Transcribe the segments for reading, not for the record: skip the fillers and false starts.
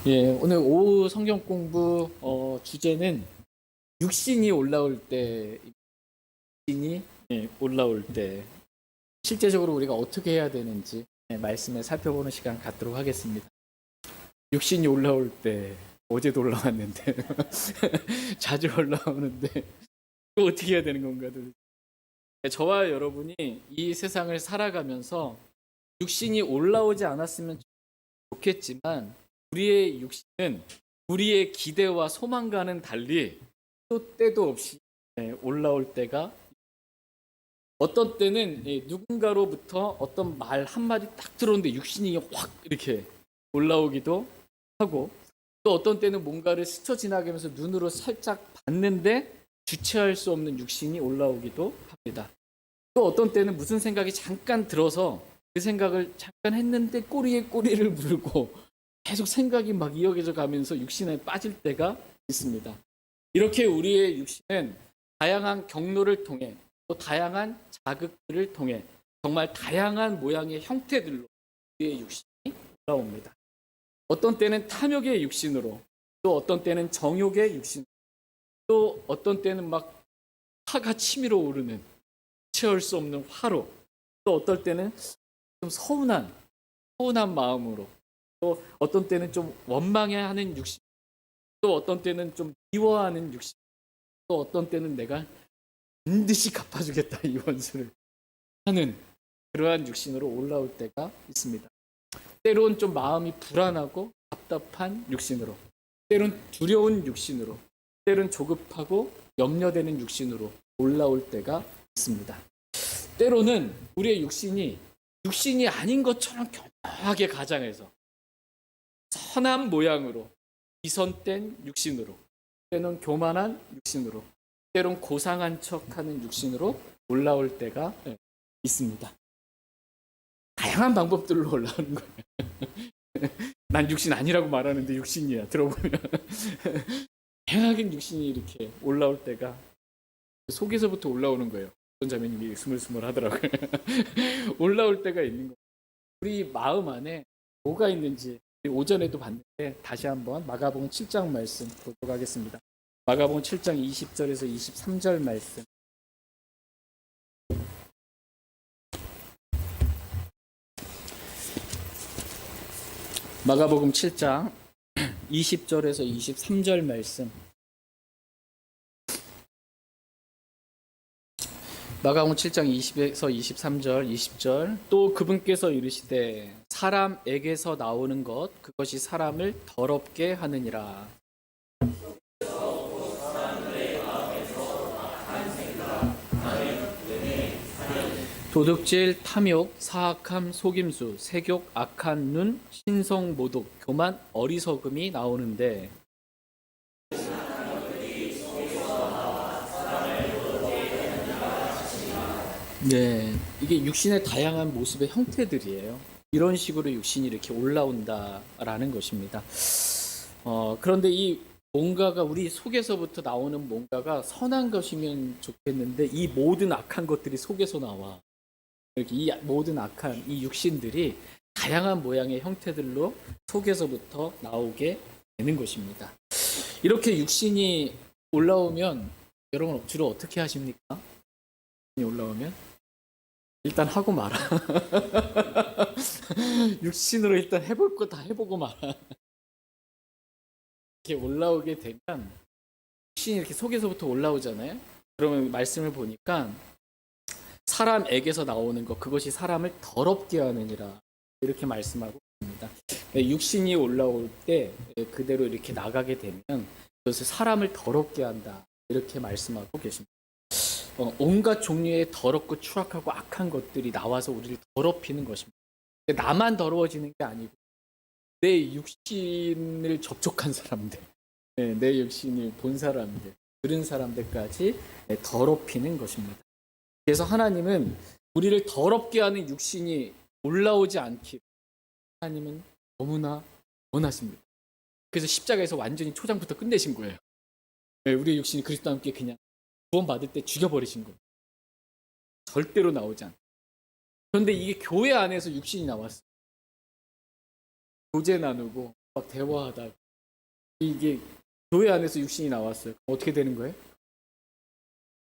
예, 오늘 오후 성경 공부 주제는 육신이 올라올 때, 육신이 올라올 때 실제적으로 우리가 어떻게 해야 되는지 말씀을 살펴보는 시간 갖도록 하겠습니다. 육신이 올라올 때 어제도 올라왔는데 자주 올라오는데 또 어떻게 해야 되는 건가? 저와 여러분이 이 세상을 살아가면서 육신이 올라오지 않았으면 좋겠지만 우리의 육신은 우리의 기대와 소망과는 달리 또 때도 없이 올라올 때가 어떤 때는 누군가로부터 어떤 말 한마디 딱 들었는데 육신이 확 이렇게 올라오기도 하고 또 어떤 때는 뭔가를 스쳐 지나가면서 눈으로 살짝 봤는데 주체할 수 없는 육신이 올라오기도 합니다. 또 어떤 때는 무슨 생각이 잠깐 들어서 그 생각을 잠깐 했는데 꼬리에 꼬리를 물고 계속 생각이 막 이어져 가면서 육신에 빠질 때가 있습니다. 이렇게 우리의 육신은 다양한 경로를 통해 또 다양한 자극들을 통해 정말 다양한 모양의 형태들로 우리의 육신이 올라옵니다. 어떤 때는 탐욕의 육신으로, 또 어떤 때는 정욕의 육신, 또 어떤 때는 막 화가 치밀어 오르는 채울 수 없는 화로, 또 어떨 때는 좀 서운한 마음으로, 또 어떤 때는 좀 원망해하는 육신, 또 어떤 때는 좀 미워하는 육신, 또 어떤 때는 내가 반드시 갚아주겠다 이 원수를 하는 그러한 육신으로 올라올 때가 있습니다. 때론 좀 마음이 불안하고 답답한 육신으로, 때론 두려운 육신으로, 때론 조급하고 염려되는 육신으로 올라올 때가 있습니다. 때로는 우리의 육신이 아닌 것처럼 교묘하게 가장해서 선한 모양으로 위선된 육신으로, 때는 교만한 육신으로, 때론 고상한 척하는 육신으로 올라올 때가 있습니다. 다양한 방법들로 올라오는 거예요. 난 육신 아니라고 말하는데 육신이야. 들어보면 다양하게 육신이 이렇게 올라올 때가 속에서부터 올라오는 거예요. 어떤 자매님이 스물스물 하더라고요. 올라올 때가 있는 거예요. 우리 마음 안에 뭐가 있는지 오전에도 봤는데 다시 한번 마가복음 7장 말씀 보도록 하겠습니다. 마가복음 7장 20절에서 23절 말씀. 마가복음 7장 20절에서 23절 말씀. 마가복음 7장 20에서 23절, 20절. 또 그분께서 이르시되 사람에게서 나오는 것 그것이 사람을 더럽게 하느니라. 도둑질, 탐욕, 사악함, 속임수, 세욕, 악한 눈, 신성, 모독, 교만, 어리석음이 나오는데 네, 이게 육신의 다양한 모습의 형태들이에요. 이런 식으로 육신이 이렇게 올라온다라는 것입니다. 그런데 이 뭔가가 우리 속에서부터 나오는 뭔가가 선한 것이면 좋겠는데 이 모든 악한 것들이 속에서 나와. 이렇게 이 모든 악한 이 육신들이 다양한 모양의 형태들로 속에서부터 나오게 되는 것입니다. 이렇게 육신이 올라오면 여러분 주로 어떻게 하십니까? 육신이 올라오면 일단 하고 말아. 육신으로 일단 해볼 거 다 해보고 말아. 이렇게 올라오게 되면 육신이 이렇게 속에서부터 올라오잖아요. 그러면 말씀을 보니까 사람에게서 나오는 것 그것이 사람을 더럽게 하느니라 이렇게 말씀하고 있습니다. 육신이 올라올 때 그대로 이렇게 나가게 되면 그것을 사람을 더럽게 한다 이렇게 말씀하고 계십니다. 온갖 종류의 더럽고 추악하고 악한 것들이 나와서 우리를 더럽히는 것입니다. 나만 더러워지는 게 아니고 내 육신을 접촉한 사람들, 내 육신을 본 사람들, 들은 사람들까지 더럽히는 것입니다. 그래서 하나님은 우리를 더럽게 하는 육신이 올라오지 않기를 하나님은 너무나 원하십니다. 그래서 십자가에서 완전히 초장부터 끝내신 거예요. 우리의 육신이 그리스도와 함께 그냥 구원받을 때 죽여버리신 거예요. 절대로 나오지 않아요. 그런데 이게 교회 안에서 육신이 나왔어요. 교제 나누고 막 대화하다가 이게 교회 안에서 육신이 나왔어요. 어떻게 되는 거예요?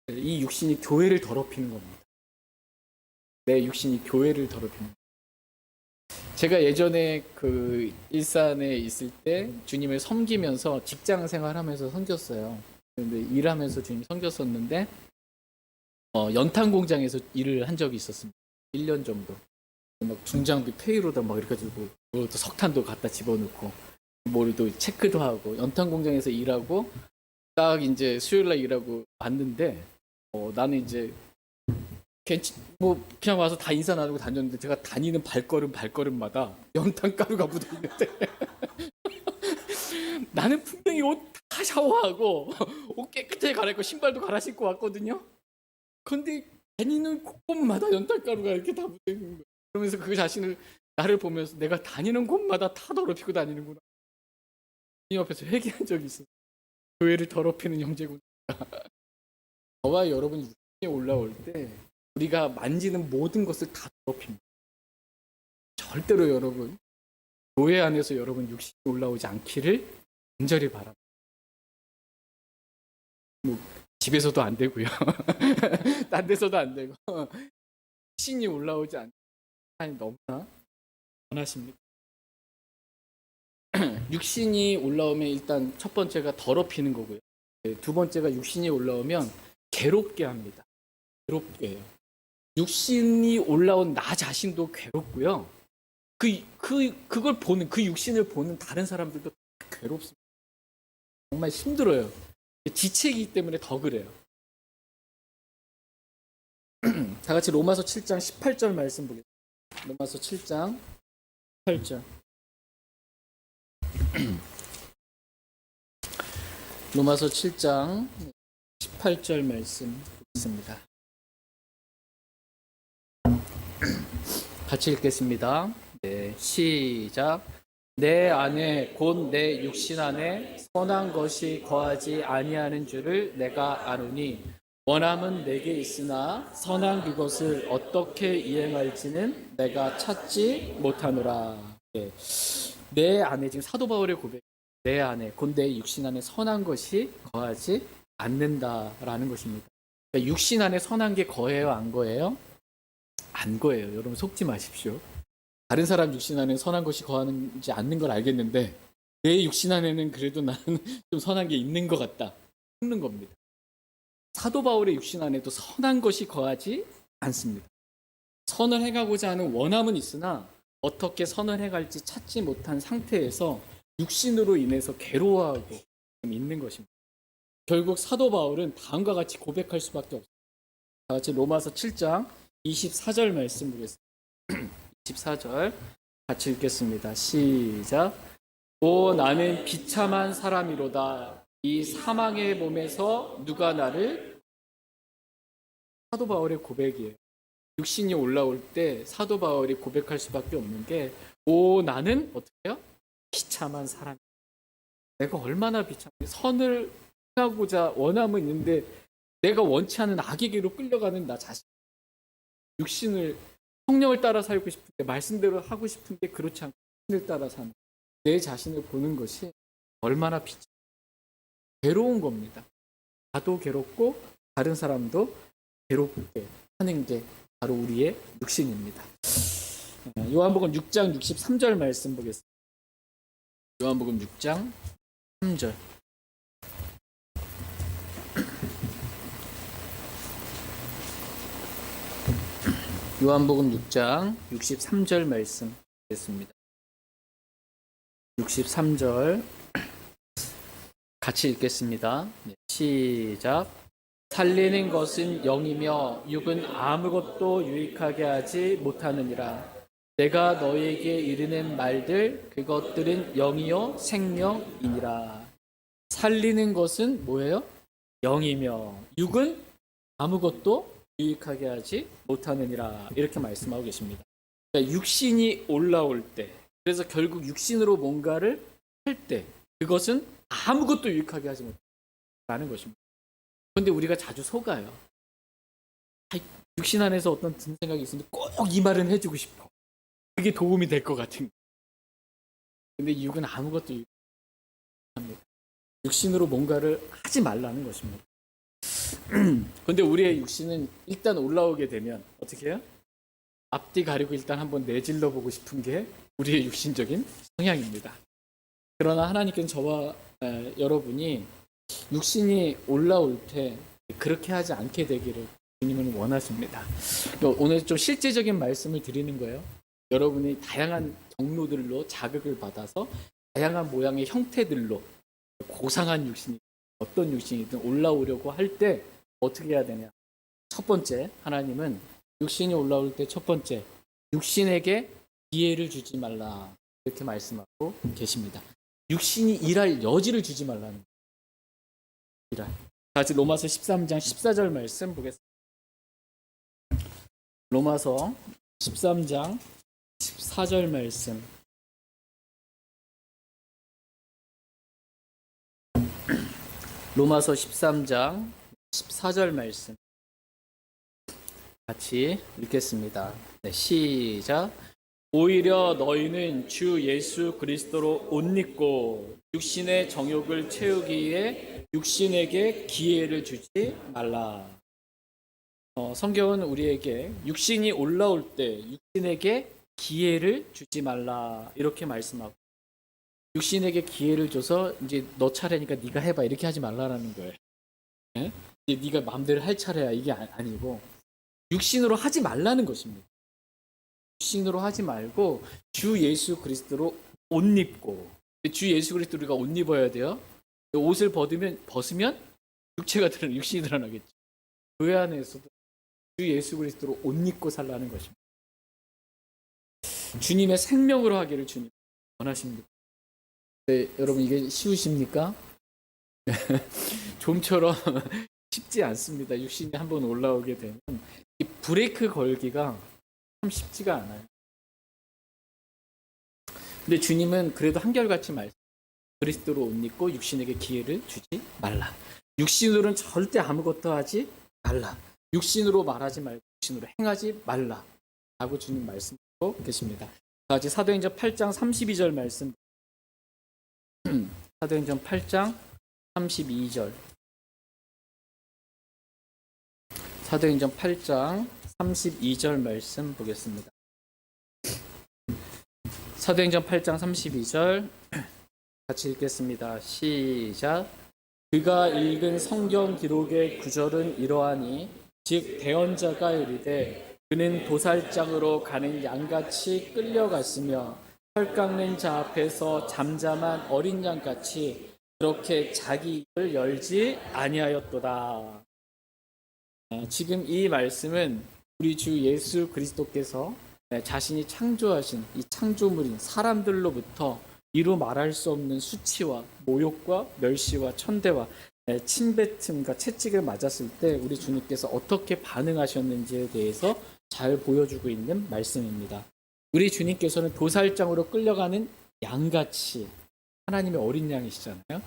이 육신이 교회를 더럽히는 겁니다. 내 육신이 교회를 더럽히는 겁니다. 제가 예전에 그 일산에 있을 때 주님을 섬기면서 직장 생활하면서 섬겼어요. 근데 일하면서 주님 섬겼었는데 연탄 공장에서 일을 한 적이 있었습니다. 1년 정도. 막 중장비 페이로다 막 이렇게 가지고 또 석탄도 갖다 집어넣고 뭐또 체크도 하고 연탄 공장에서 일하고 딱 이제 수요일 날 일하고 왔는데 나는 이제 뭐 그냥 와서 다 인사 나누고 다녔는데 제가 다니는 발걸음마다 연탄 가루가 묻어 있는데 나는 분명히 옷 다 샤워하고 옷 깨끗하게 갈아입고 신발도 갈아 신고 왔거든요. 근데 다니는 곳마다 연탄 가루가 이렇게 다 묻어 있는 거예요. 그러면서 그 자신을 나를 보면서 내가 다니는 곳마다 다 더럽히고 다니는구나. 이 옆에서 회개한 적이 있어요. 교회를 더럽히는 형제구나. 저와 여러분이 육신에 올라올 때 우리가 만지는 모든 것을 다 더럽힙니다. 절대로 여러분 교회 안에서 여러분 육신이 올라오지 않기를 간절히 바랍니다. 뭐 집에서도 안 되고요. 딴 데서도 안 되고 육신이 올라오지 않는 하나님 너무나 원하십니다. 육신이 올라오면 일단 첫 번째가 더럽히는 거고요. 두 번째가 육신이 올라오면 괴롭게 합니다. 괴롭게 해요. 육신이 올라온 나 자신도 괴롭고요. 그걸 보는, 그 육신을 보는 다른 사람들도 괴롭습니다. 정말 힘들어요. 지체이기 때문에 더 그래요. 다 같이 로마서 7장 18절 말씀 보겠습니다. 로마서 7장 18절. 로마서 7장 18절 말씀 보겠습니다. 같이 읽겠습니다. 네, 시작. 내 안에 곧 내 육신 안에 선한 것이 거하지 아니하는 줄을 내가 아노니 원함은 내게 있으나 선한 그것을 어떻게 이행할지는 내가 찾지 못하노라. 네. 내 안에 지금 사도 바울의 고백, 내 안에 곧 내 육신 안에 선한 것이 거하지 않는다라는 것입니다. 그러니까 육신 안에 선한 게 거해요, 안 거해요? 안 거예요. 여러분 속지 마십시오. 다른 사람 육신 안에 선한 것이 거하지 않는 걸 알겠는데 내 육신 안에는 그래도 나는 좀 선한 게 있는 것 같다. 속는 겁니다. 사도 바울의 육신 안에도 선한 것이 거하지 않습니다. 선을 해가고자 하는 원함은 있으나 어떻게 선을 해갈지 찾지 못한 상태에서 육신으로 인해서 괴로워하고 있는 것입니다. 결국 사도 바울은 다음과 같이 고백할 수밖에 없습니다. 다 같이 로마서 7장 24절 말씀 보겠습니다. 24절 같이 읽겠습니다. 시작. 오 나는 비참한 사람이로다. 이 사망의 몸에서 누가 나를. 사도 바울의 고백이에요. 육신이 올라올 때 사도 바울이 고백할 수밖에 없는 게 오 나는 어떻게 해요? 비참한 사람. 내가 얼마나 비참해. 선을 행하고자 원함은 있는데 내가 원치 않은 악에게로 끌려가는 나 자신. 육신을 성령을 따라 살고 싶은데 말씀대로 하고 싶은데 그렇지 않고 신을 따라 사는 내 자신을 보는 것이 얼마나 괴로운 겁니다. 나도 괴롭고 다른 사람도 괴롭게 하는 게 바로 우리의 육신입니다. 요한복음 6장 63절 말씀 보겠습니다. 요한복음 6장 3절. 요한복음 6장 63절 말씀 보겠습니다. 63절 같이 읽겠습니다. 네, 시작. 살리는 것은 영이며 육은 아무것도 유익하게 하지 못하느니라. 내가 너희에게 이르는 말들 그것들은 영이요 생명이니라. 살리는 것은 뭐예요? 영이며 육은 아무것도 유익하게 하지 못하느니라. 이렇게 말씀하고 계십니다. 그러니까 육신이 올라올 때, 그래서 결국 육신으로 뭔가를 할 때 그것은 아무것도 유익하게 하지 못한다는 것입니다. 그런데 우리가 자주 속아요. 육신 안에서 어떤 든 생각이 있으면 꼭 이 말은 해주고 싶어. 그게 도움이 될 것 같은. 근데 육은 아무것도 합니다. 육신으로 뭔가를 하지 말라는 것입니다. 근데 우리의 육신은 일단 올라오게 되면 어떻게 해요? 앞뒤 가리고 일단 한번 내질러 보고 싶은 게 우리의 육신적인 성향입니다. 그러나 하나님께서는 저와 여러분이 육신이 올라올 때 그렇게 하지 않게 되기를 주님은 원하십니다. 오늘 좀 실제적인 말씀을 드리는 거예요. 여러분이 다양한 경로들로 자극을 받아서 다양한 모양의 형태들로 고상한 육신이 어떤 육신이든 올라오려고 할 때 어떻게 해야 되냐. 첫 번째, 하나님은 육신이 올라올 때 첫 번째, 육신에게 기회를 주지 말라 이렇게 말씀하고 계십니다. 육신이 일할 여지를 주지 말라는 거예요. 같이 로마서 13장 14절 말씀 보겠습니다. 로마서 13장 14절 말씀. 로마서 13장 14절 말씀 같이 읽겠습니다. 네, 시작. 오히려 너희는 주 예수 그리스도로 옷 입고 육신의 정욕을 채우기에 육신에게 기회를 주지 말라. 성경은 우리에게 육신이 올라올 때 육신에게 기회를 주지 말라 이렇게 말씀하고, 육신에게 기회를 줘서 이제 너 차례니까 네가 해봐 이렇게 하지 말라라는 거예요. 네? 이제 네가 마음대로 할 차례야 이게 아니고 육신으로 하지 말라는 것입니다. 육신으로 하지 말고 주 예수 그리스도로 옷 입고, 주 예수 그리스도 우리가 옷 입어야 돼요. 옷을 벗으면 육체가 육신이 드러나겠죠. 교회 안에서도 주 예수 그리스도로 옷 입고 살라는 것입니다. 주님의 생명으로 하기를 주님 원하십니다. 네, 여러분 이게 쉬우십니까? 좀처럼 쉽지 않습니다. 육신이 한번 올라오게 되면 이 브레이크 걸기가 참 쉽지가 않아요. 근데 주님은 그래도 한결같이 그리스도로 옷 입고 육신에게 기회를 주지 말라. 육신으로는 절대 아무것도 하지 말라. 육신으로 말하지 말고 육신으로 행하지 말라 라고 주님 말씀하고 계십니다. 같이 사도행전 8장 32절 말씀. 사도행전 8장 32절. 사도행전 8장 32절 말씀 보겠습니다. 사도행전 8장 32절 같이 읽겠습니다. 시작. 그가 읽은 성경 기록의 구절은 이러하니 즉 대언자가 이르되 그는 도살장으로 가는 양같이 끌려갔으며 털 깎는 자 앞에서 잠잠한 어린 양같이 그렇게 자기 입을 열지 아니하였도다. 지금 이 말씀은 우리 주 예수 그리스도께서 자신이 창조하신 이 창조물인 사람들로부터 이루 말할 수 없는 수치와 모욕과 멸시와 천대와 침뱉음과 채찍을 맞았을 때 우리 주님께서 어떻게 반응하셨는지에 대해서 잘 보여주고 있는 말씀입니다. 우리 주님께서는 도살장으로 끌려가는 양같이, 하나님의 어린 양이시잖아요.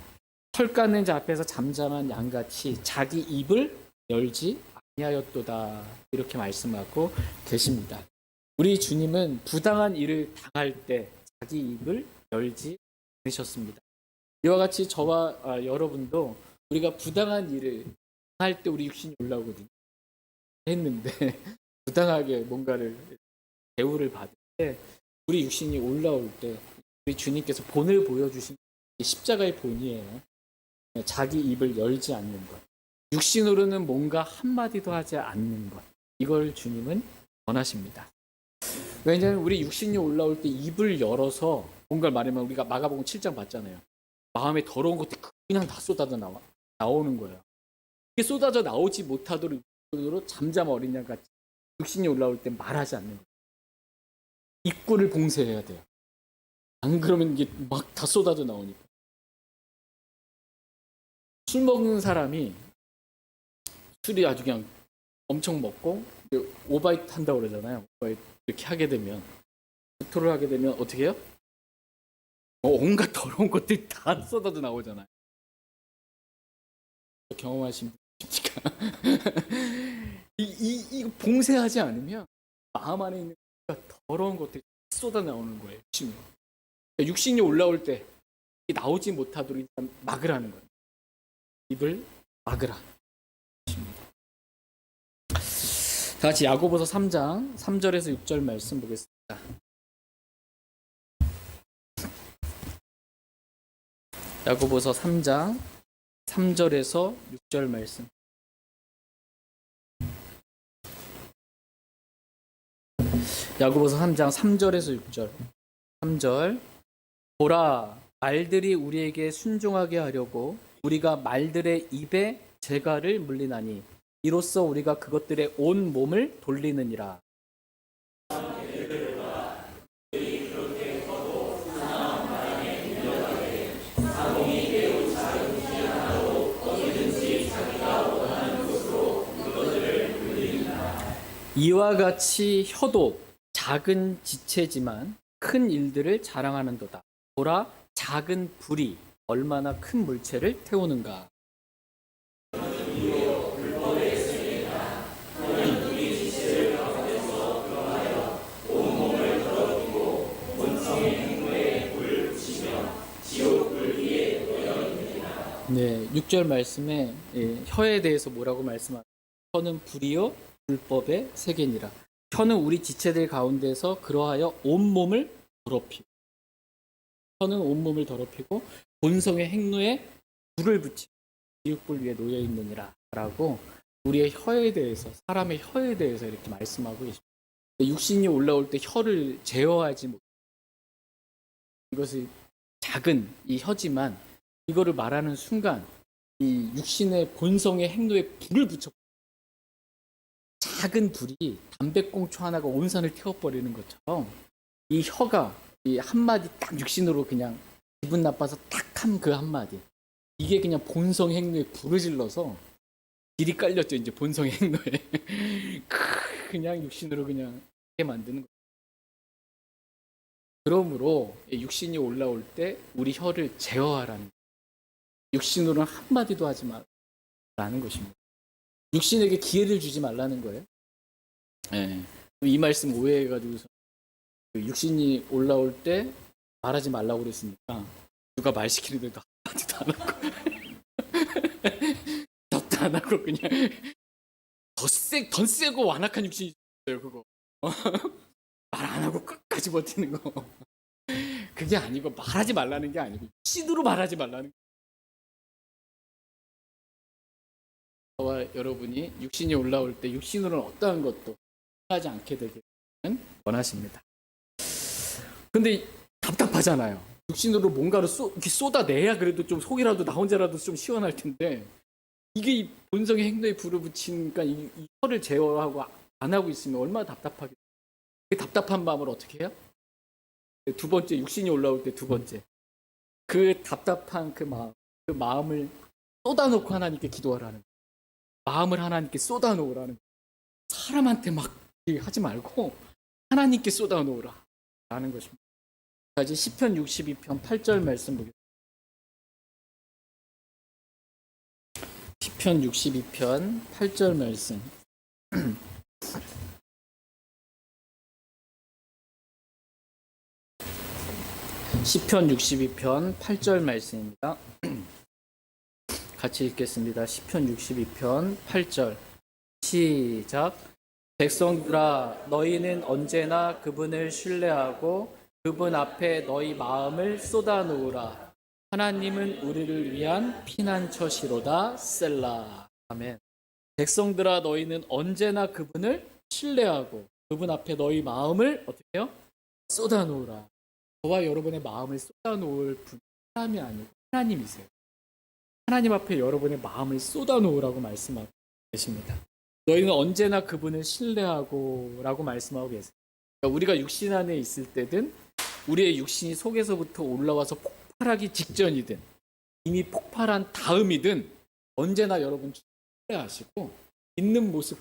털 깎는 자 앞에서 잠잠한 양같이 자기 입을 열지 아니하였도다 이렇게 말씀하고 계십니다. 우리 주님은 부당한 일을 당할 때 자기 입을 열지 않으셨습니다. 이와 같이 저와 여러분도 우리가 부당한 일을 당할 때 우리 육신이 올라오거든요. 했는데 부당하게 뭔가를 대우를 받을 때 우리 육신이 올라올 때 우리 주님께서 본을 보여주신 십자가의 본이에요. 자기 입을 열지 않는 것, 육신으로는 뭔가 한마디도 하지 않는 것, 이걸 주님은 원하십니다. 왜냐하면 우리 육신이 올라올 때 입을 열어서 뭔가를 말하면, 우리가 마가복음 7장 봤잖아요. 마음에 더러운 것들이 그냥 다 쏟아져 나오는 거예요. 이게 쏟아져 나오지 못하도록 잠잠 어린 양같이 육신이 올라올 때 말하지 않는 거예요. 입구를 봉쇄해야 돼요. 안 그러면 이게 막 다 쏟아져 나오니까. 술 먹는 사람이 술이 아주 그냥 엄청 먹고 오바이트 한다고 그러잖아요. 오바이트 이렇게 하게 되면, 토를 하게 되면 어떻게 해요? 온갖 더러운 것들이 다 쏟아져 나오잖아요. 경험하신 분이니까. 이 봉쇄하지 않으면 마음 안에 있는 더러운 것들이 쏟아 나오는 거예요. 육신이 올라올 때 나오지 못하도록 일단 막으라는 거예요. 입을 막으라. 다 같이 야고보서 3장 3절에서 6절 말씀 보겠습니다. 야고보서 3장 3절에서 6절 말씀. 야고보서 3장 3절에서 6절. 3절. 보라, 말들이 우리에게 순종하게 하려고 우리가 말들의 입에 재갈을 물리나니 이로써 우리가 그것들의 온 몸을 돌리느니라. 이와 같이 혀도 작은 지체지만 큰 일들을 자랑하는도다. 보라, 작은 불이 얼마나 큰 물체를 태우는가. 네, 6절 말씀에 혀에 대해서 뭐라고 말씀하죠? 혀는 불이요 불법의 세계니라. 혀는 우리 지체들 가운데서 그러하여 온몸을 더럽히고, 혀는 온몸을 더럽히고 본성의 행로에 불을 붙이고 지옥불 위에 놓여 있느니라 라고 우리의 혀에 대해서, 사람의 혀에 대해서 이렇게 말씀하고 계십니다. 육신이 올라올 때 혀를 제어하지 못, 이것이 작은 이 혀지만 이거를 말하는 순간 이 육신의 본성의 행로에 불을 붙여, 작은 불이 담배꽁초 하나가 온 산을 태워버리는 것처럼 이 혀가 이 한마디 딱 육신으로 그냥 기분 나빠서 딱 한 그 한마디, 이게 그냥 본성 행로에 불을 질러서 길이 깔렸죠. 이제 본성 행로에 그냥 육신으로 그냥 하게 만드는 거예요. 그러므로 육신이 올라올 때 우리 혀를 제어하라는, 육신으로는 한마디도 하지 말라는 것입니다. 육신에게 기회를 주지 말라는 거예요. 네. 이 말씀 오해해가지고 육신이 올라올 때 말하지 말라고 그랬으니까 누가 말 시키는데도 한마디도 안 하고 답도 안 하고 그냥 더 세고 완악한 육신이 있어요. 그거 말 안 하고 끝까지 버티는 거. 그게 아니고, 말하지 말라는 게 아니고 육신으로 말하지 말라는 거예요. 저와 여러분이 육신이 올라올 때 육신으로는 어떠한 것도 하지 않게 되기를 원하십니다. 근데 답답하잖아요. 육신으로 뭔가를 이렇게 쏟아내야 그래도 좀 속이라도 나 혼자라도 좀 시원할 텐데, 이게 이 본성의 행동에 불을 붙이니까 이 혀를 제어하고 안 하고 있으면 얼마나 답답하겠어요. 그 답답한 마음을 어떻게 해요? 두 번째, 육신이 올라올 때 두 번째, 그 답답한 그 마음을 쏟아놓고 하나님께 기도하라는 거예요. 마음을 하나님께 쏟아놓으라는 거예요. 사람한테 막 하지 말고 하나님께 쏟아놓으라 라는 것입니다. 이제 시편 62편 8절 말씀 보겠습니다. 시편 62편 8절 말씀. 시편 62편 8절 말씀입니다. 같이 읽겠습니다. 시편 62편 8절. 시작. 백성들아, 너희는 언제나 그분을 신뢰하고 그분 앞에 너희 마음을 쏟아놓으라. 하나님은 우리를 위한 피난처시로다. 셀라. 아멘. 백성들아, 너희는 언제나 그분을 신뢰하고 그분 앞에 너희 마음을 어떻게 해요? 쏟아놓으라. 저와 여러분의 마음을 쏟아놓을 분이 사람이 아니고 하나님이세요. 하나님 앞에 여러분의 마음을 쏟아놓으라고 말씀하고 계십니다. 너희는 언제나 그분을 신뢰하고 라고 말씀하고 계세요. 그러니까 우리가 육신 안에 있을 때든 우리의 육신이 속에서부터 올라와서 폭발하기 직전이든 이미 폭발한 다음이든 언제나 여러분 신뢰하시고 있는 모습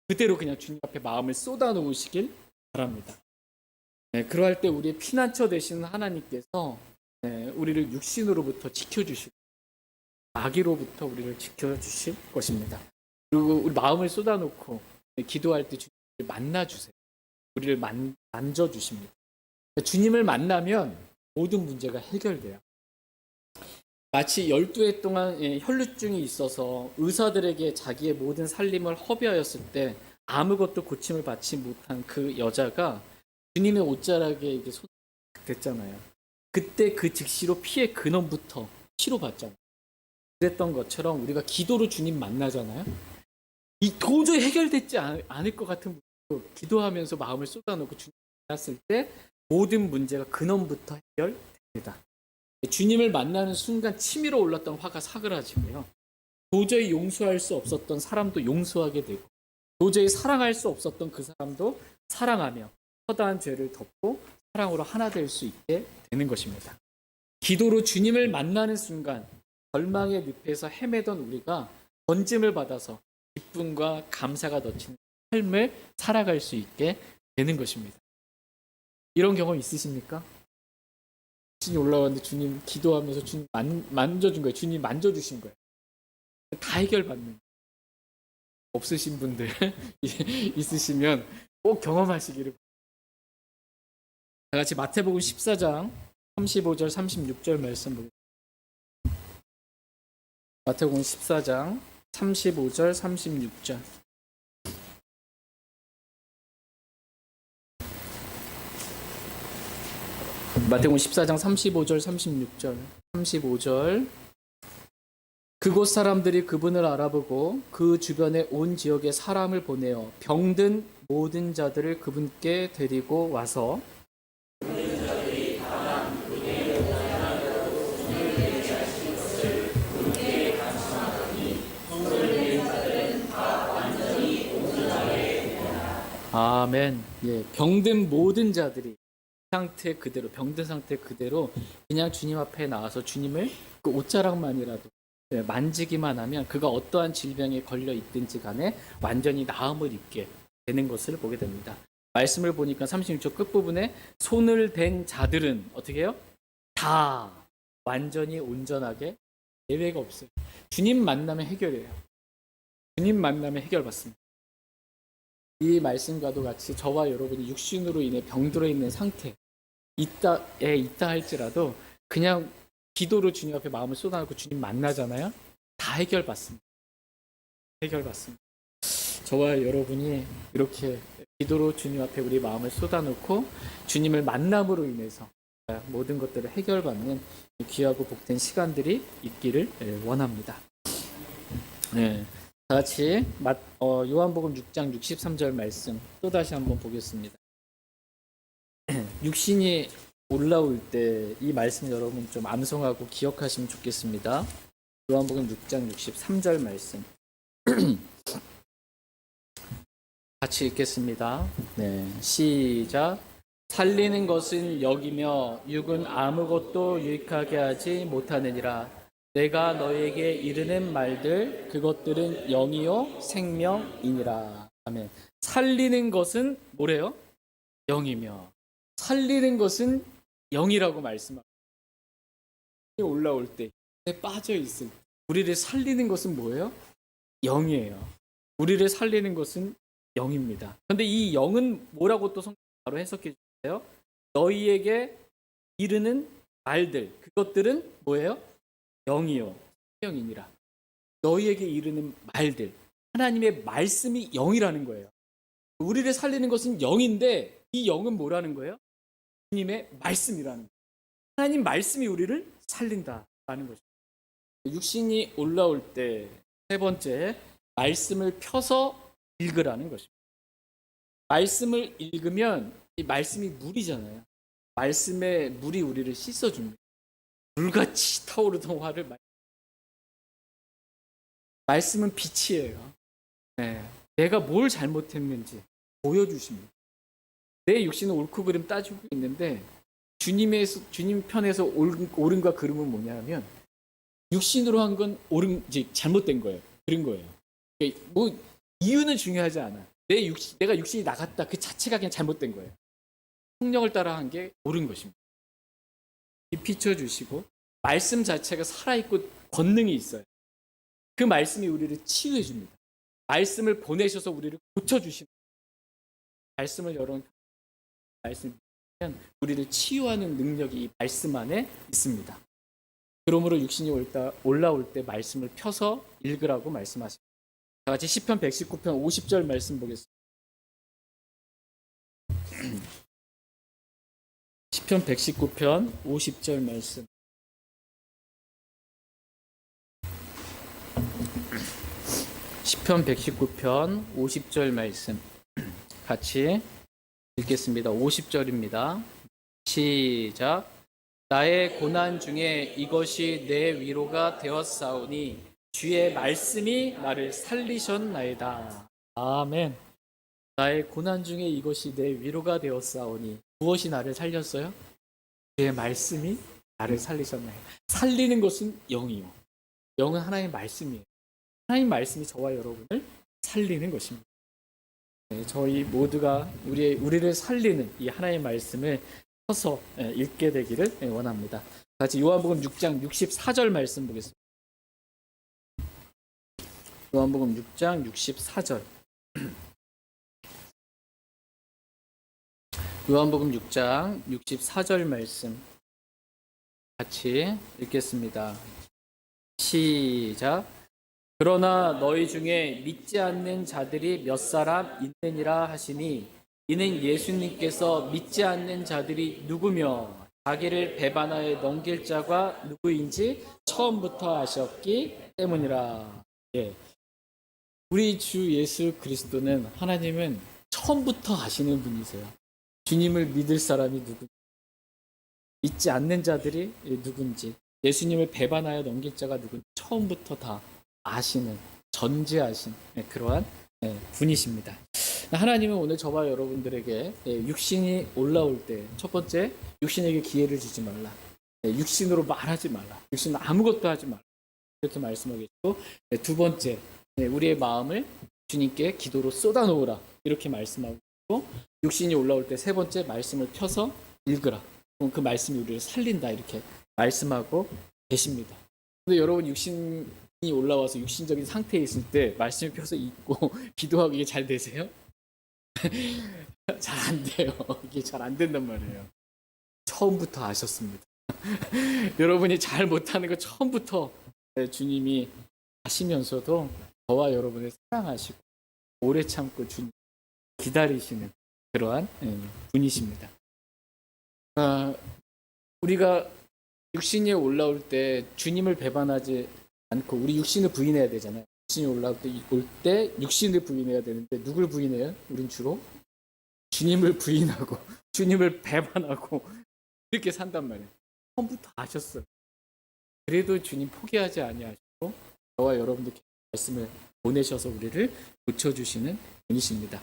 그대로 그냥 주님 앞에 마음을 쏟아놓으시길 바랍니다. 네, 그러할 때 우리의 피난처 되시는 하나님께서 우리를 육신으로부터 지켜주시고 마귀로부터 우리를 지켜주실 것입니다. 그리고 우리 마음을 쏟아놓고 기도할 때 주님을 만나주세요. 우리를 만져주십니다. 주님을 만나면 모든 문제가 해결돼요. 마치 12해 동안 혈루증이 있어서 의사들에게 자기의 모든 살림을 허비하였을 때 아무것도 고침을 받지 못한 그 여자가 주님의 옷자락에 이제 손 됐잖아요. 그때 그 즉시로 피의 근원부터 치료받잖아요. 그랬던 것처럼 우리가 기도로 주님 만나잖아요. 이 도저히 해결되지 않을 것 같은 문제도 기도하면서 마음을 쏟아놓고 주님 만났을 때 모든 문제가 근원부터 해결됩니다. 주님을 만나는 순간 치밀어 올랐던 화가 사그라지고요. 도저히 용서할 수 없었던 사람도 용서하게 되고 도저히 사랑할 수 없었던 그 사람도 사랑하며 허다한 죄를 덮고 사랑으로 하나 될 수 있게 되는 것입니다. 기도로 주님을 만나는 순간 절망의 늪에서 헤매던 우리가 건짐을 받아서 기쁨과 감사가 넘치는 삶을 살아갈 수 있게 되는 것입니다. 이런 경험 있으십니까? 주님 올라왔는데 주님 기도하면서 주님 만져준 거예요. 주님 만져주신 거예요. 다 해결받는. 없으신 분들 있으시면 꼭 경험하시기를. 다 같이 마태복음 14장 35절 36절 말씀 보겠습니다. 마태복음 14장 35절 36절. 마태복음 14장 35절 36절. 35절. 그곳 사람들이 그분을 알아보고 그 주변의 온 지역에 사람을 보내어 병든 모든 자들을 그분께 데리고 와서 아멘. 예, 병든 모든 자들이 상태 그대로 병든 상태 그대로 그냥 주님 앞에 나와서 주님을 그 옷자락만이라도 만지기만 하면 그가 어떠한 질병에 걸려 있든지 간에 완전히 나음을 입게 되는 것을 보게 됩니다. 말씀을 보니까 36절 끝부분에 손을 댄 자들은 어떻게 해요? 다 완전히 온전하게 예외가 없어요. 주님 만나면 해결해요. 주님 만나면 해결받습니다. 이 말씀과도 같이 저와 여러분이 육신으로 인해 병들어 있는 상태 있다 할지라도 그냥 기도로 주님 앞에 마음을 쏟아놓고 주님 만나잖아요. 다 해결받습니다. 해결받습니다. 저와 여러분이 이렇게 기도로 주님 앞에 우리 마음을 쏟아놓고 주님을 만남으로 인해서 모든 것들을 해결받는 귀하고 복된 시간들이 있기를 원합니다. 네, 다 같이 요한복음 6장 63절 말씀 또 다시 한번 보겠습니다. 육신이 올라올 때 이 말씀 여러분 좀 암송하고 기억하시면 좋겠습니다. 요한복음 6장 63절 말씀 같이 읽겠습니다. 네, 시작. 살리는 것은 역이며 육은 아무것도 유익하게 하지 못하느니라. 내가 너에게 이르는 말들 그것들은 영이요 생명이니라. 아멘. 살리는 것은 뭐래요? 영이며 살리는 것은 영이라고 말씀합니다. 올라올 때 빠져 있을 때 우리를 살리는 것은 뭐예요? 영이에요. 우리를 살리는 것은 영입니다. 그런데 이 영은 뭐라고 또 성경 바로 해석해 주세요. 너희에게 이르는 말들 그것들은 뭐예요? 영이요 생명이니라. 너희에게 이르는 말들 하나님의 말씀이 영이라는 거예요. 우리를 살리는 것은 영인데 이 영은 뭐라는 거예요? 주님의 말씀이라는 거예요. 하나님 말씀이 우리를 살린다라는 것입니다. 육신이 올라올 때 세 번째 말씀을 펴서 읽으라는 것입니다. 말씀을 읽으면 이 말씀이 물이잖아요. 말씀의 물이 우리를 씻어줍니다. 물같이 타오르던 화를 말씀은 빛이에요. 네. 내가 뭘 잘못했는지 보여주십니다. 내 육신은 옳고 그름 따지고 있는데 주님 편에서 옳음과 그름은 뭐냐면 육신으로 한 건 옳은지 잘못된 거예요. 그런 거예요. 뭐 이유는 중요하지 않아. 내가 육신이 나갔다 그 자체가 그냥 잘못된 거예요. 성령을 따라 한 게 옳은 것입니다. 비춰주시고 말씀 자체가 살아있고 권능이 있어요. 그 말씀이 우리를 치유해 줍니다. 말씀을 보내셔서 우리를 고쳐주십니다. 말씀을 여러분 말씀 우리를 치유하는 능력이 이 말씀 안에 있습니다. 그러므로 육신이 올라올 때 말씀을 펴서 읽으라고 말씀하십니다. 다 같이 시편 119편 50절 말씀 보겠습니다. 시편 119편 50절 말씀. 시편 119편 50절 말씀 같이 읽겠습니다. 50절입니다. 시작. 나의 고난 중에 이것이 내 위로가 되었사오니 주의 말씀이 나를 살리셨나이다. 아멘. 나의 고난 중에 이것이 내 위로가 되었사오니 무엇이 나를 살렸어요? 주의 말씀이 나를 살리셨나이다. 살리는 것은 영이요. 영은 하나님의 말씀이에요. 하나님 말씀이 저와 여러분을 살리는 것입니다. 네, 저희 모두가 우리를 살리는 이 하나님의 말씀을 펴서 읽게 되기를 원합니다. 같이 요한복음 6장 64절 말씀 보겠습니다. 요한복음 6장 64절. 요한복음 6장 64절 말씀 같이 읽겠습니다. 시작. 그러나 너희 중에 믿지 않는 자들이 몇 사람 있느니라 하시니 이는 예수님께서 믿지 않는 자들이 누구며 자기를 배반하여 넘길 자가 누구인지 처음부터 아셨기 때문이라. 예. 우리 주 예수 그리스도는 하나님은 처음부터 아시는 분이세요. 주님을 믿을 사람이 누군지, 믿지 않는 자들이 누군지, 예수님을 배반하여 넘길 자가 누군지 처음부터 다 아시는, 전지하신 그러한 분이십니다. 하나님은 오늘 저와 여러분들에게 육신이 올라올 때 첫 번째, 육신에게 기회를 주지 말라. 육신으로 말하지 말라. 육신은 아무것도 하지 말라. 이렇게 말씀하고 있고, 두 번째, 우리의 마음을 주님께 기도로 쏟아놓으라. 이렇게 말씀하고 있고, 육신이 올라올 때 세 번째, 말씀을 펴서 읽으라. 그럼 그 말씀이 우리를 살린다. 이렇게 말씀하고 계십니다. 근데 여러분 육신이 올라와서 육신적인 상태에 있을 때 말씀을 펴서 읽고 기도하고 이게 잘 되세요? 잘 안 돼요. 이게 잘 안 된단 말이에요. 처음부터 아셨습니다. 여러분이 잘 못하는 거 처음부터 주님이 아시면서도 저와 여러분을 사랑하시고 오래 참고 주님 기다리시는 그러한 분이십니다. 우리가 육신이 올라올 때 주님을 배반하지 않고 우리 육신을 부인해야 되잖아요. 육신이 올라올 때 육신을 부인해야 되는데 누굴 부인해요? 우린 주로 주님을 부인하고 주님을 배반하고 이렇게 산단 말이에요. 처음부터 아셨어요. 그래도 주님 포기하지 아니하시고 저와 여러분들께 말씀을 보내셔서 우리를 고쳐주시는 분이십니다.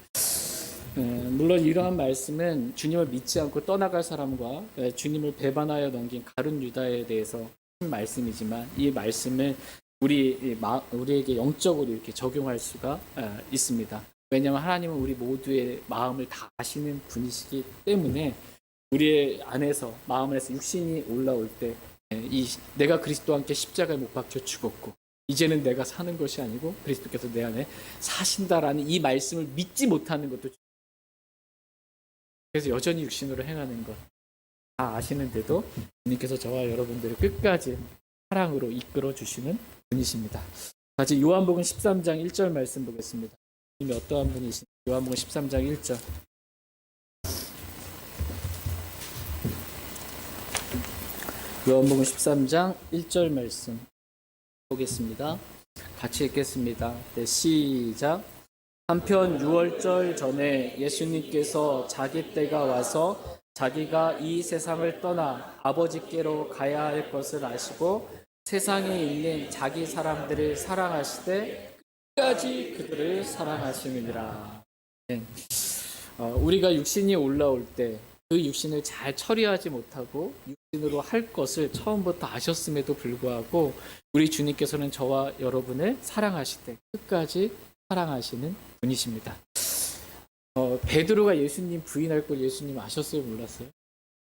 물론 이러한 말씀은 주님을 믿지 않고 떠나갈 사람과 주님을 배반하여 넘긴 가룟 유다에 대해서 한 말씀이지만 이 말씀을 우리에게 영적으로 이렇게 적용할 수가 있습니다. 왜냐하면 하나님은 우리 모두의 마음을 다 아시는 분이시기 때문에 우리의 안에서 마음 안에서 육신이 올라올 때 내가 그리스도와 함께 십자가에 못 박혀 죽었고 이제는 내가 사는 것이 아니고 그리스도께서 내 안에 사신다라는 이 말씀을 믿지 못하는 것도 그래서 여전히 육신으로 행하는 것 다 아시는데도 주님께서 저와 여러분들을 끝까지 사랑으로 이끌어 주시는 분이십니다. 같이 요한복음 13장 1절 말씀 보겠습니다. 주님이 어떠한 분이신지 요한복음 13장 1절 요한복음 13장 1절 말씀 보겠습니다. 같이 읽겠습니다. 네, 시작. 한편 6월절 전에 예수님께서 자기 때가 와서 자기가 이 세상을 떠나 아버지께로 가야 할 것을 아시고 세상에 있는 자기 사람들을 사랑하시되 끝까지 그들을 사랑하시느니라. 네. 우리가 육신이 올라올 때 그 육신을 잘 처리하지 못하고 육신으로 할 것을 처음부터 아셨음에도 불구하고 우리 주님께서는 저와 여러분을 사랑하시되 끝까지 사랑하시는 분이십니다. 베드로가 예수님 부인할 걸 예수님 아셨어요? 몰랐어요?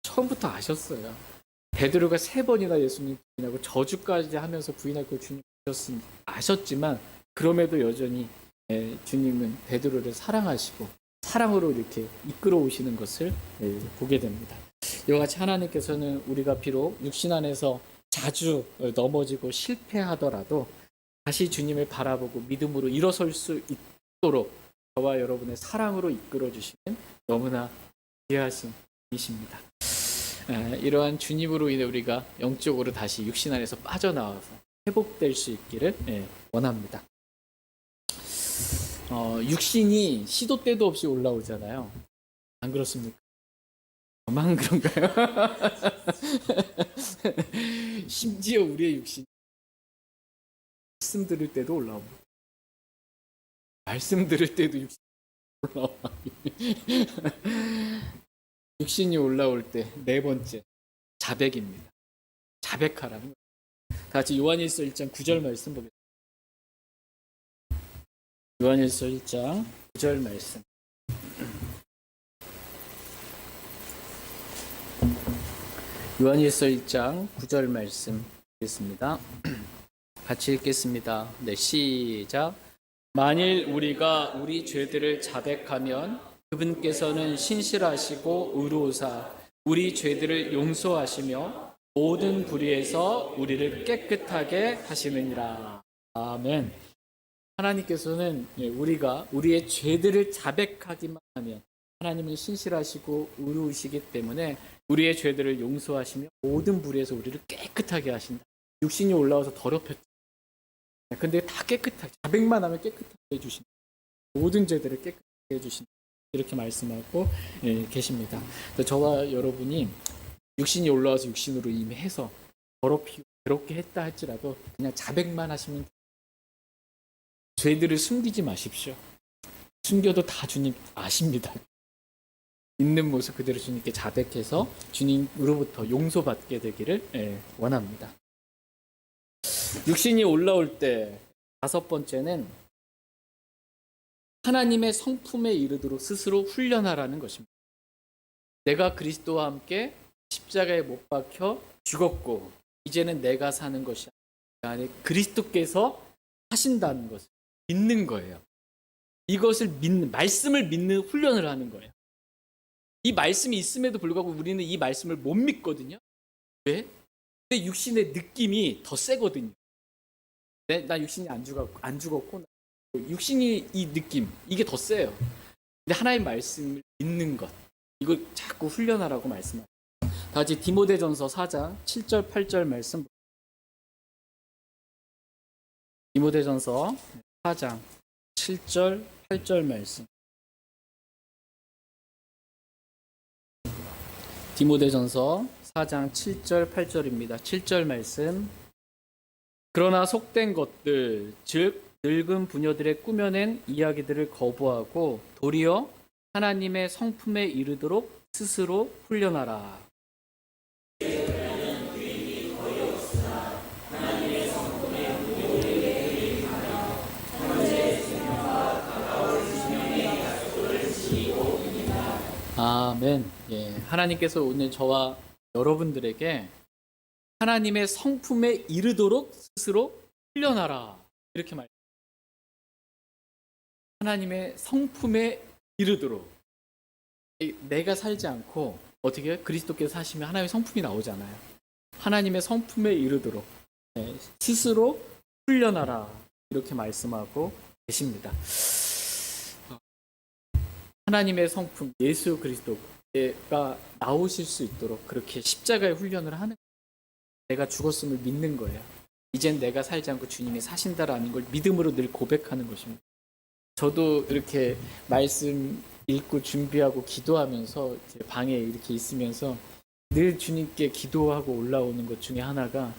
처음부터 아셨어요. 베드로가 3번이나 예수님 부인하고 저주까지 하면서 부인할 걸 주님 아셨지만 그럼에도 여전히 주님은 베드로를 사랑하시고 사랑으로 이렇게 이끌어 오시는 것을 보게 됩니다. 이와 같이 하나님께서는 우리가 비록 육신 안에서 자주 넘어지고 실패하더라도 다시 주님을 바라보고 믿음으로 일어설 수 있도록 저와 여러분의 사랑으로 이끌어 주시는 너무나 귀하신 분이십니다. 이러한 주님으로 인해 우리가 영적으로 다시 육신 안에서 빠져나와서 회복될 수 있기를 원합니다. 육신이 시도 때도 없이 올라오잖아요. 안 그렇습니까? 저만 그런가요? 심지어 우리의 육신이 말씀 들을 때도 올라옵니다. 말씀 들을 때도 육신이 올라와. 육신이 올라올 때 네 번째 자백입니다. 자백하라는 거예요. 다 같이 요한일서 1장 9절 말씀 보겠습니다. 요한일서 1장 9절 말씀. 요한일서 1장 9절 말씀 보겠습니다. 같이 읽겠습니다. 네, 시작. 만일 우리가 우리 죄들을 자백하면 그분께서는 신실하시고 의로우사 우리 죄들을 용서하시며 모든 불의에서 우리를 깨끗하게 하시느니라. 아멘. 하나님께서는 우리가 우리의 죄들을 자백하기만 하면 하나님은 신실하시고 의로우시기 때문에 우리의 죄들을 용서하시며 모든 불의에서 우리를 깨끗하게 하신다. 육신이 올라와서 더럽혔죠. 근데 다 깨끗하게, 자백만 하면 깨끗하게 해주신다. 모든 죄들을 깨끗하게 해주신다. 이렇게 말씀하고 계십니다. 저와 여러분이 육신이 올라와서 육신으로 이미 해서 더럽히고 괴롭게 했다 할지라도 그냥 자백만 하시면 죄들을 숨기지 마십시오. 숨겨도 다 주님 아십니다. 있는 모습 그대로 주님께 자백해서 주님으로부터 용서받게 되기를 원합니다. 육신이 올라올 때 다섯 번째는 하나님의 성품에 이르도록 스스로 훈련하라는 것입니다. 내가 그리스도와 함께 십자가에 못 박혀 죽었고 이제는 내가 사는 것이 아니라 그리스도께서 하신다는 것을 믿는 거예요. 이것을 믿는, 말씀을 믿는 훈련을 하는 거예요. 이 말씀이 있음에도 불구하고 우리는 이 말씀을 못 믿거든요. 왜? 근데 육신의 느낌이 더 세거든요. 네? 나 육신이 안 죽었고 육신이 이 느낌 이게 더 세요. 근데 하나님의 말씀을 믿는 것 이걸 자꾸 훈련하라고 말씀합니다. 다 같이 디모데전서 4장 7절 8절 말씀. 디모데전서 4장 7절 8절 말씀. 디모데전서 4장 7절 8절입니다. 7절 말씀. 그러나 속된 것들 즉 늙은 부녀들의 꾸며낸 이야기들을 거부하고 도리어 하나님의 성품에 이르도록 스스로 훈련하라. 아멘. 예, 하나님께서 오늘 저와 여러분들에게 하나님의 성품에 이르도록 스스로 훈련하라. 이렇게 말합니다. 하나님의 성품에 이르도록. 내가 살지 않고 어떻게 그리스도께서 사시면 하나님의 성품이 나오잖아요. 하나님의 성품에 이르도록 스스로 훈련하라. 이렇게 말씀하고 계십니다. 하나님의 성품 예수 그리스도가 나오실 수 있도록 그렇게 십자가의 훈련을 하는 거예요. 내가 죽었음을 믿는 거예요. 이젠 내가 살지 않고 주님이 사신다라는 걸 믿음으로 늘 고백하는 것입니다. 저도 이렇게 말씀 읽고 준비하고 기도하면서 제 방에 이렇게 있으면서 늘 주님께 기도하고 올라오는 것 중에 하나가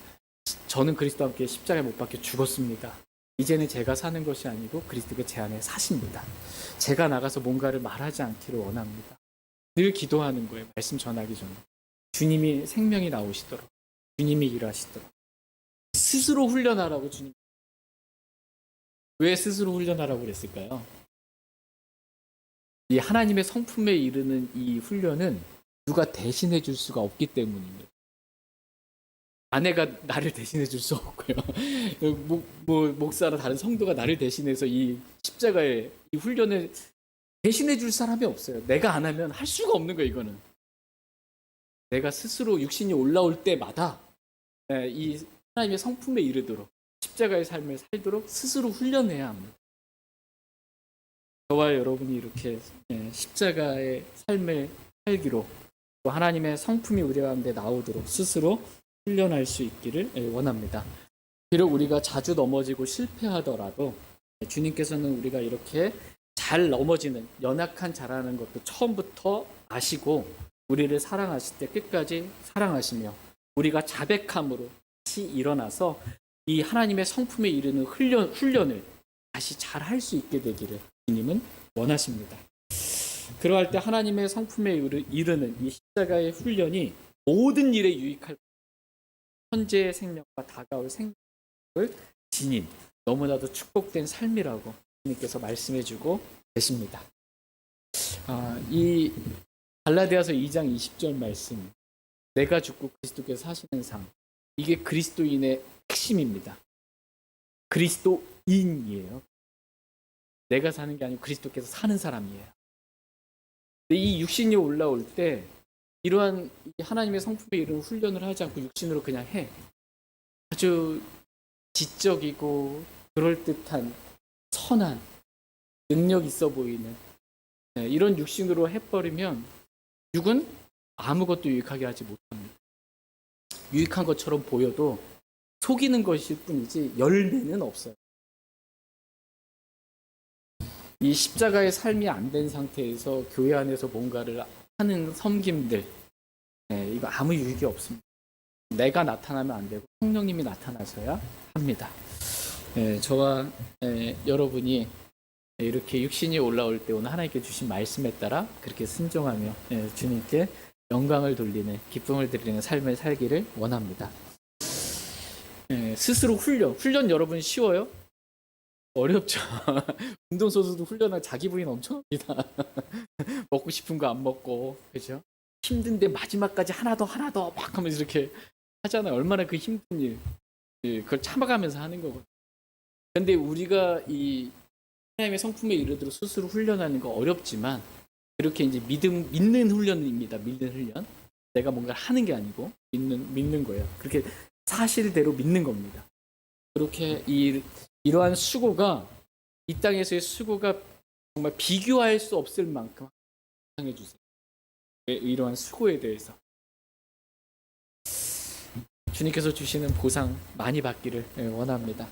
저는 그리스도와 함께 십자가에 못 박혀 죽었습니다. 이제는 제가 사는 것이 아니고 그리스도가 제 안에 사십니다. 제가 나가서 뭔가를 말하지 않기를 원합니다. 늘 기도하는 거예요. 말씀 전하기 전에. 주님이 생명이 나오시도록. 주님이 일하시도록. 스스로 훈련하라고 주님. 왜 스스로 훈련하라고 그랬을까요? 이 하나님의 성품에 이르는 이 훈련은 누가 대신해 줄 수가 없기 때문입니다. 아내가 나를 대신해 줄 수 없고요. 목사나 다른 성도가 나를 대신해서 이 십자가의 이 훈련을 대신해 줄 사람이 없어요. 내가 안 하면 할 수가 없는 거예요. 이거는 내가 스스로 육신이 올라올 때마다 이 하나님의 성품에 이르도록 십자가의 삶을 살도록 스스로 훈련해야 합니다. 저와 여러분이 이렇게 십자가의 삶을 살기로 또 하나님의 성품이 우리 가운데 나오도록 스스로 훈련할 수 있기를 원합니다. 비록 우리가 자주 넘어지고 실패하더라도 주님께서는 우리가 이렇게 잘 넘어지는 연약한 자라는 것도 처음부터 아시고 우리를 사랑하실 때 끝까지 사랑하시며 우리가 자백함으로 다시 일어나서 이 하나님의 성품에 이르는 훈련을 다시 잘 할 수 있게 되기를 주님은 원하십니다. 그러할 때 하나님의 성품에 이르는 이 십자가의 훈련이 모든 일에 유익할 현재의 생명과 다가올 생명을 지닌 너무나도 축복된 삶이라고 주님께서 말씀해주고 계십니다. 이 갈라디아서 2장 20절 말씀, 내가 죽고 그리스도께서 사시는 삶, 이게 그리스도인의 핵심입니다. 그리스도인이에요. 내가 사는 게 아니고 그리스도께서 사는 사람이에요. 근데 이 육신이 올라올 때 이러한 하나님의 성품에 이르는 훈련을 하지 않고 육신으로 그냥 해. 아주 지적이고 그럴듯한 선한 능력 있어 보이는 이런 육신으로 해버리면 육은 아무것도 유익하게 하지 못합니다. 유익한 것처럼 보여도 속이는 것일 뿐이지 열매는 없어요. 이 십자가의 삶이 안 된 상태에서 교회 안에서 뭔가를 하는 섬김들, 이거 아무 유익이 없습니다. 내가 나타나면 안 되고 성령님이 나타나셔야 합니다. 저와 여러분이 이렇게 육신이 올라올 때 오늘 하나님께 주신 말씀에 따라 그렇게 순종하며 주님께 영광을 돌리는 기쁨을 드리는 삶을 살기를 원합니다. 스스로 훈련 여러분 쉬워요? 어렵죠. 운동선수도 훈련할 자기 부인 엄청 합니다. 먹고 싶은 거 안 먹고, 그죠? 힘든데 마지막까지 하나 더 막 하면서 이렇게 하잖아요. 얼마나 그 힘든 일, 그걸 참아가면서 하는 거거든요. 근데 우리가 이 하나님의 성품에 이르도록 스스로 훈련하는 거 어렵지만, 그렇게 이제 믿는 훈련입니다. 믿는 훈련. 내가 뭔가를 하는 게 아니고, 믿는 거예요. 그렇게 사실대로 믿는 겁니다. 그렇게 이러한 수고가 이 땅에서의 수고가 정말 비교할 수 없을 만큼 사랑해 주세요. 이러한 수고에 대해서 주님께서 주시는 보상 많이 받기를 원합니다.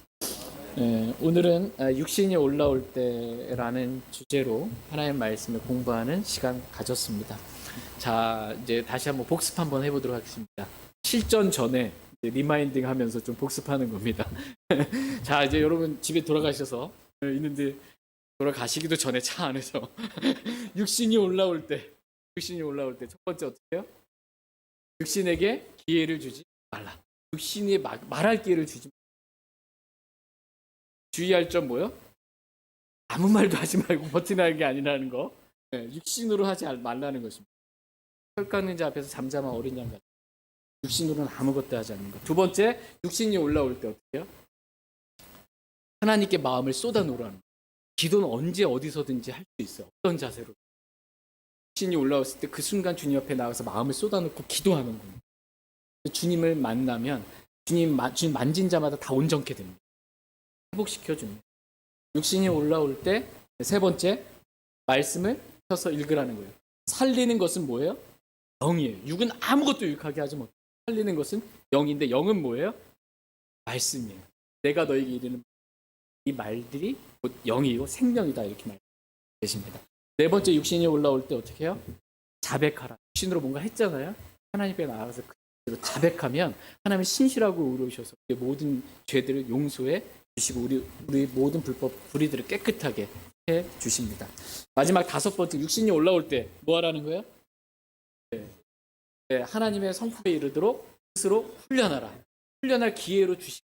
오늘은 육신이 올라올 때라는 주제로 하나님의 말씀을 공부하는 시간 가졌습니다. 자, 이제 다시 한번 복습 한번 해보도록 하겠습니다. 실전 전에 리마인딩 하면서 좀 복습하는 겁니다. 자, 이제 여러분 집에 돌아가셔서 있는데 돌아가시기도 전에 차 안에서 육신이 올라올 때 첫 번째 어떻게 해요? 육신에게 기회를 주지 말라. 육신이 말할 기회를 주지 말라. 주의할 점 뭐요? 아무 말도 하지 말고 버티는 게 아니라는 거. 육신으로 하지 말라는 것입니다. 혈 깎는 자 앞에서 잠잠한 어린 양 같은 육신으로는 아무것도 하지 않는 것. 두 번째, 육신이 올라올 때 어떻게 해요? 하나님께 마음을 쏟아놓으라는 거예요. 기도는 언제 어디서든지 할 수 있어요. 어떤 자세로. 육신이 올라왔을 때 그 순간 주님 앞에 나가서 마음을 쏟아놓고 기도하는 거예요. 주님을 만나면 주님 만진 자마다 다 온전케 됩니다. 회복시켜줍니다. 육신이 올라올 때 세 번째, 말씀을 펴서 읽으라는 거예요. 살리는 것은 뭐예요? 영이에요. 육은 아무것도 유익하게 하지 못해요. 살리는 것은 영인데 영은 뭐예요? 말씀이에요. 내가 너에게 이르는 이 말들이 곧 영이고 생명이다 이렇게 말씀하십니다. 네 번째, 육신이 올라올 때 어떻게 해요? 자백하라. 육신으로 뭔가 했잖아요. 하나님 앞에 나가서 그대로 자백하면 하나님은 신실하고 의로우셔서 우리의 모든 죄들을 용서해 주시고 우리 모든 불의들을 깨끗하게 해 주십니다. 마지막 다섯 번째, 육신이 올라올 때 뭐 하라는 거예요? 하나님의 성품에 이르도록 스스로 훈련하라. 훈련할 기회로 주시고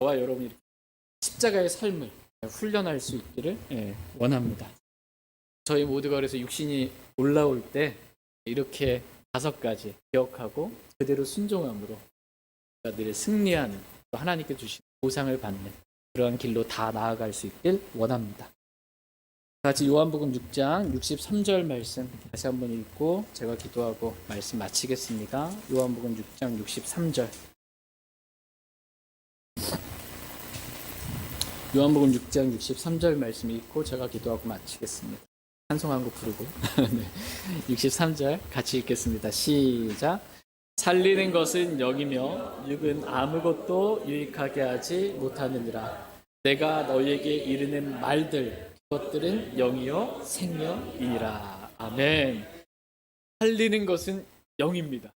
저와 여러분이 십자가의 삶을 훈련할 수 있기를 원합니다. 저희 모두가 그래서 육신이 올라올 때 이렇게 다섯 가지 기억하고 그대로 순종함으로 늘 승리하는 또 하나님께 주신 보상을 받는 그러한 길로 다 나아갈 수 있길 원합니다. 같이 요한복음 6장 63절 말씀 다시 한번 읽고 제가 기도하고 말씀 마치겠습니다. 요한복음 6장 63절. 요한복음 6장 63절 말씀 읽고 제가 기도하고 마치겠습니다. 찬송 한 곡 부르고. 네. 63절 같이 읽겠습니다. 시작. 살리는 것은 영이며 육은 아무것도 유익하게 하지 못하느니라. 내가 너희에게 이르는 말들 그것들은 영이요 생명이니라. 아멘. 살리는 것은 영입니다.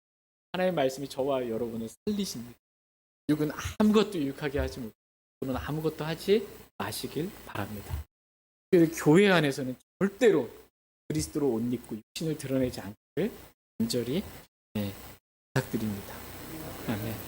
하나님의 말씀이 저와 여러분을 살리십니다. 육은 아무것도 유익하게 하지 못하고 또는 아무것도 하지 마시길 바랍니다. 교회 안에서는 절대로 그리스도로 옷 입고 육신을 드러내지 않기를 간절히 부탁드립니다. 아멘.